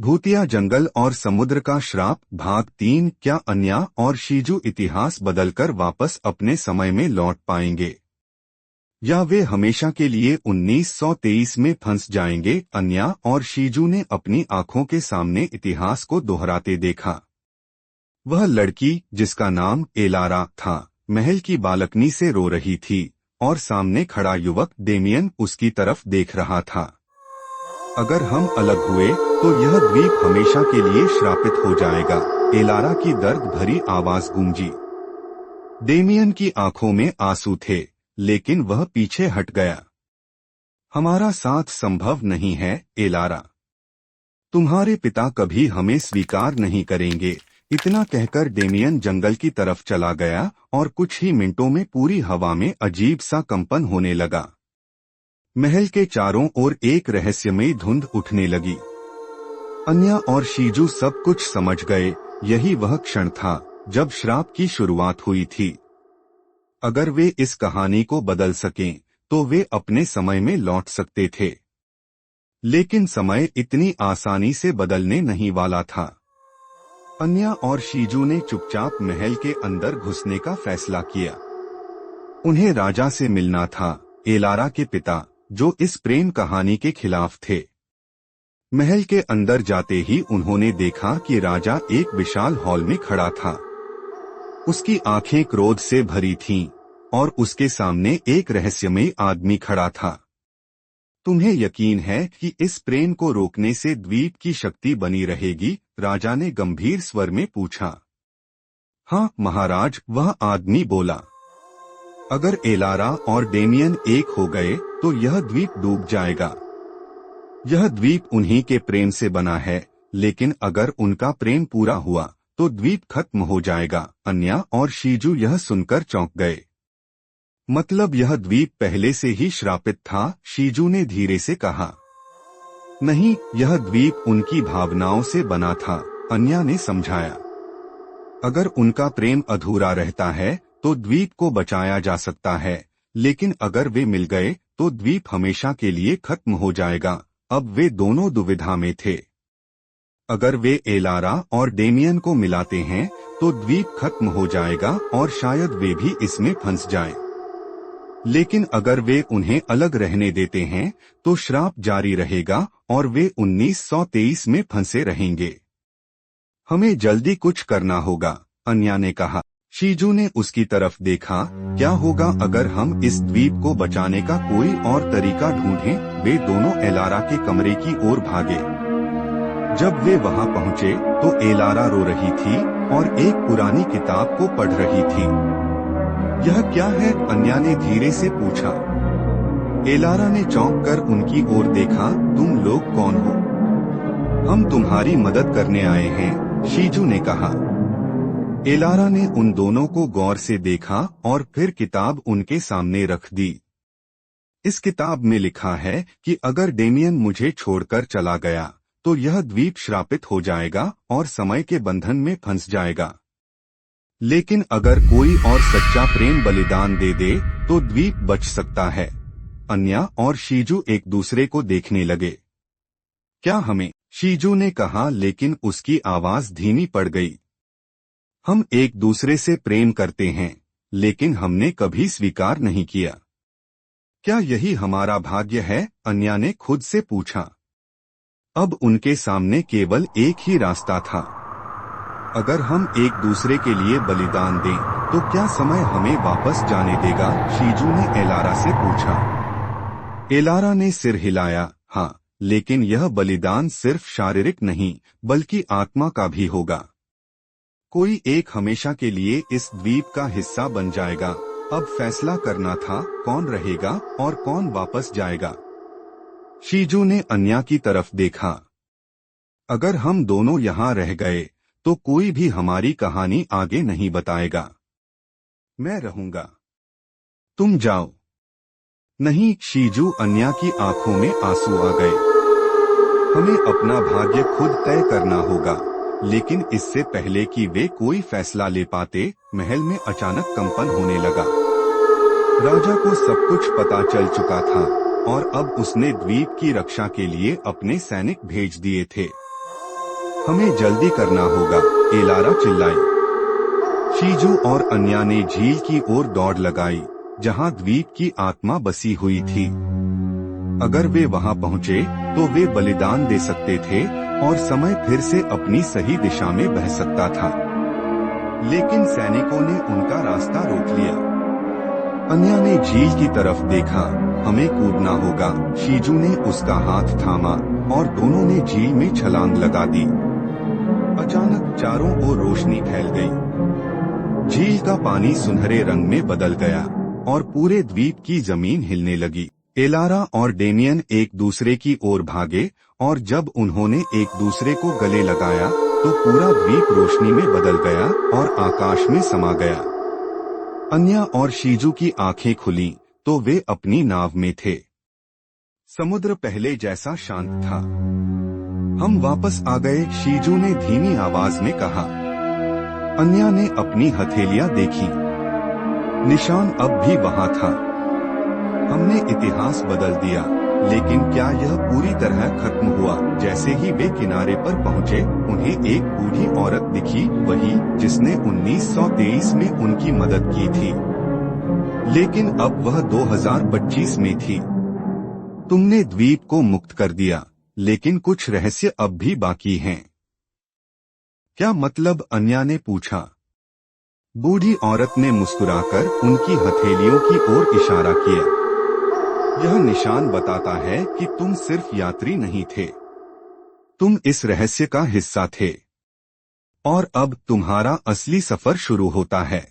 भूतिया जंगल और समुद्र का श्राप भाग 3। क्या अन्या और शीजू इतिहास बदलकर वापस अपने समय में लौट पाएंगे या वे हमेशा के लिए 1923 में फंस जाएंगे? अन्या और शीजू ने अपनी आंखों के सामने इतिहास को दोहराते देखा। वह लड़की जिसका नाम एलारा था महल की बालकनी से रो रही थी और सामने खड़ा युवक डेमियन उसकी तरफ देख रहा था। अगर हम अलग हुए तो यह द्वीप हमेशा के लिए श्रापित हो जाएगा, एलारा की दर्द भरी आवाज गूंजी। डेमियन की आंखों में आंसू थे, लेकिन वह पीछे हट गया। हमारा साथ संभव नहीं है एलारा, तुम्हारे पिता कभी हमें स्वीकार नहीं करेंगे। इतना कहकर डेमियन जंगल की तरफ चला गया और कुछ ही मिनटों में पूरी हवा में अजीब सा कंपन होने लगा। महल के चारों ओर एक रहस्यमयी धुंध उठने लगी। अन्या और शीजू सब कुछ समझ गए। यही वह क्षण था जब श्राप की शुरुआत हुई थी। अगर वे इस कहानी को बदल सकें तो वे अपने समय में लौट सकते थे, लेकिन समय इतनी आसानी से बदलने नहीं वाला था। अन्या और शीजू ने चुपचाप महल के अंदर घुसने का फैसला किया। उन्हें राजा से मिलना था, एलारा के पिता, जो इस प्रेम कहानी के खिलाफ थे। महल के अंदर जाते ही उन्होंने देखा कि राजा एक विशाल हॉल में खड़ा था। उसकी आंखें क्रोध से भरी थीं और उसके सामने एक रहस्यमयी आदमी खड़ा था। तुम्हें यकीन है कि इस प्रेम को रोकने से द्वीप की शक्ति बनी रहेगी? राजा ने गंभीर स्वर में पूछा। हाँ महाराज, वह आदमी बोला। अगर एलारा और डेमियन एक हो गए तो यह द्वीप डूब जाएगा। यह द्वीप उन्हीं के प्रेम से बना है, लेकिन अगर उनका प्रेम पूरा हुआ तो द्वीप खत्म हो जाएगा। अन्या और शीजू यह सुनकर चौंक गए। मतलब यह द्वीप पहले से ही श्रापित था? शीजू ने धीरे से कहा। नहीं, यह द्वीप उनकी भावनाओं से बना था, अन्या ने समझाया। अगर उनका प्रेम अधूरा रहता है तो द्वीप को बचाया जा सकता है, लेकिन अगर वे मिल गए तो द्वीप हमेशा के लिए खत्म हो जाएगा। अब वे दोनों दुविधा में थे। अगर वे एलारा और डेमियन को मिलाते हैं तो द्वीप खत्म हो जाएगा और शायद वे भी इसमें फंस जाएं। लेकिन अगर वे उन्हें अलग रहने देते हैं तो श्राप जारी रहेगा और वे 1923 में फंसे रहेंगे। हमें जल्दी कुछ करना होगा, अन्या ने कहा। शीजू ने उसकी तरफ देखा। क्या होगा अगर हम इस द्वीप को बचाने का कोई और तरीका ढूंढें? वे दोनों एलारा के कमरे की ओर भागे। जब वे वहां पहुंचे तो एलारा रो रही थी और एक पुरानी किताब को पढ़ रही थी। यह क्या है? अन्या ने धीरे से पूछा। एलारा ने चौंक कर उनकी ओर देखा। तुम लोग कौन हो? हम तुम्हारी मदद करने आए हैं, शीजू ने कहा। एलारा ने उन दोनों को गौर से देखा और फिर किताब उनके सामने रख दी। इस किताब में लिखा है कि अगर डेमियन मुझे छोड़कर चला गया तो यह द्वीप श्रापित हो जाएगा और समय के बंधन में फंस जाएगा। लेकिन अगर कोई और सच्चा प्रेम बलिदान दे दे तो द्वीप बच सकता है। अन्या और शीजू एक दूसरे को देखने लगे। क्या हमें? शीजू ने कहा, लेकिन उसकी आवाज धीमी पड़ गई। हम एक दूसरे से प्रेम करते हैं, लेकिन हमने कभी स्वीकार नहीं किया। क्या यही हमारा भाग्य है? अन्या ने खुद से पूछा। अब उनके सामने केवल एक ही रास्ता था। अगर हम एक दूसरे के लिए बलिदान दें तो क्या समय हमें वापस जाने देगा? शीजू ने एलारा से पूछा। एलारा ने सिर हिलाया। हाँ, लेकिन यह बलिदान सिर्फ शारीरिक नहीं बल्कि आत्मा का भी होगा। कोई एक हमेशा के लिए इस द्वीप का हिस्सा बन जाएगा। अब फैसला करना था, कौन रहेगा और कौन वापस जाएगा। शीजू ने अन्या की तरफ देखा। अगर हम दोनों यहाँ रह गए तो कोई भी हमारी कहानी आगे नहीं बताएगा। मैं रहूंगा, तुम जाओ। नहीं शीजू, अन्या की आंखों में आंसू आ गए। हमें अपना भाग्य खुद तय करना होगा, लेकिन इससे पहले कि वे कोई फैसला ले पाते, महल में अचानक कंपन होने लगा। राजा को सब कुछ पता चल चुका था और अब उसने द्वीप की रक्षा के लिए अपने सैनिक भेज दिए थे। हमें जल्दी करना होगा, एलारा चिल्लाई। शीजू और अन्या ने झील की ओर दौड़ लगाई, जहां द्वीप की आत्मा बसी हुई थी। अगर वे वहां पहुंचे तो वे बलिदान दे सकते थे और समय फिर से अपनी सही दिशा में बह सकता था। लेकिन सैनिकों ने उनका रास्ता रोक लिया। अन्या ने झील की तरफ देखा। हमें कूदना होगा, शीजू ने उसका हाथ थामा और दोनों ने झील में छलांग लगा दी। अचानक चारों ओर रोशनी फैल गई। झील का पानी सुनहरे रंग में बदल गया और पूरे द्वीप की जमीन हिलने लगी। एलारा और डेमियन एक दूसरे की ओर भागे और जब उन्होंने एक दूसरे को गले लगाया तो पूरा द्वीप रोशनी में बदल गया और आकाश में समा गया। अन्या और शीजू की आंखें खुलीं तो वे अपनी नाव में थे। समुद्र पहले जैसा शांत था। हम वापस आ गए, शीजू ने धीमी आवाज में कहा। अन्या ने अपनी हथेलियां देखी। निशान अब भी वहां था। हमने इतिहास बदल दिया, लेकिन क्या यह पूरी तरह खत्म हुआ? जैसे ही वे किनारे पर पहुंचे, उन्हें एक बूढ़ी औरत दिखी, वही जिसने 1923 में उनकी मदद की थी। लेकिन अब वह 2025 में थी। तुमने द्वीप को मुक्त कर दिया, लेकिन कुछ रहस्य अब भी बाकी हैं। क्या मतलब? अन्या ने पूछा। बूढ़ी औरत ने मुस्कुराकर उनकी हथेलियों की ओर इशारा किया। यह निशान बताता है कि तुम सिर्फ यात्री नहीं थे, तुम इस रहस्य का हिस्सा थे। और अब तुम्हारा असली सफर शुरू होता है।